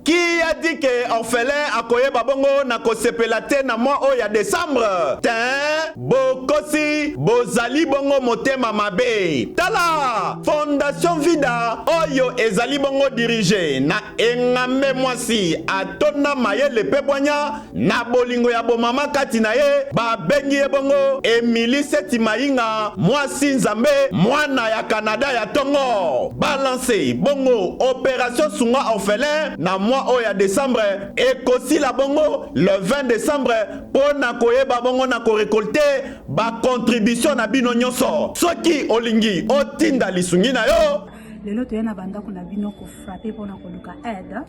Qui a dit que orphelin akoye babongo na kosepela te na mois o ya décembre? Tin, bokosi, bozali bongo motema mabe. Tala, Fondation Vida, oyo ezali bongo dirige na engame mwasi atona mayele pebwanya na bolingo ya bomama kati na ye, babengi ye bongo Emily Seti Mainga, mwasi nzambe, mwana ya Canada ya tongo. Balance bongo opération sunga orphelin na mois o ya décembre ekosi la bongo le 20 décembre pour na koyeba bongo na ko récolter ba contribution na bino nyonso soki olingi otinda lisungi na yo. Lelo toyena banda kuna bino ko frapper pour na koluka aide.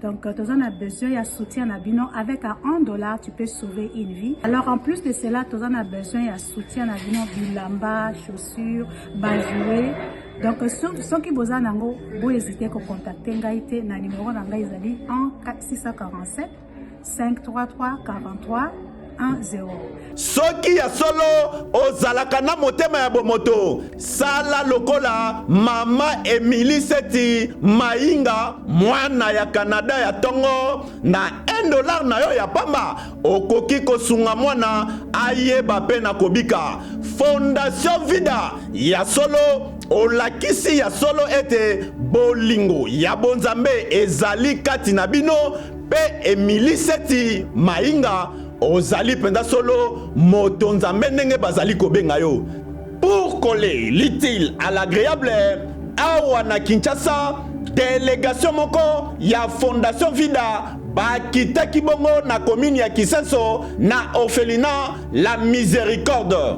Donc tu as besoin de soutien na bino avec $1 tu peux sauver une vie. Alors en plus de cela tu as besoin de soutien na bino bilamba, chaussures, bajouer. Donc ceux qui besoin nango bo hésiter ko contacter ngaite na numéro na ngai ezali 647 533 43 10. Soki ya solo ozalaka na motema ya bomoto sala lokola mama Emily Seti Mainga mwana ya Canada ya tongo na $1 na yo ya pamba okoki kosunga mwana ayeba pe na kobika. Fondation Vida ya solo olakisi ya solo ete bolingo ya bonzambe ezali kati na bino pe Emily Seti Mainga ozali penda solo moto nzambe ndenge bazali kobenga yo. Pour coller l'utile à l'agréable, awa na Kinshasa délégation moko ya Fondation Vida bakitaki bongo na commune ya Kisenso na orphelinat La Miséricorde.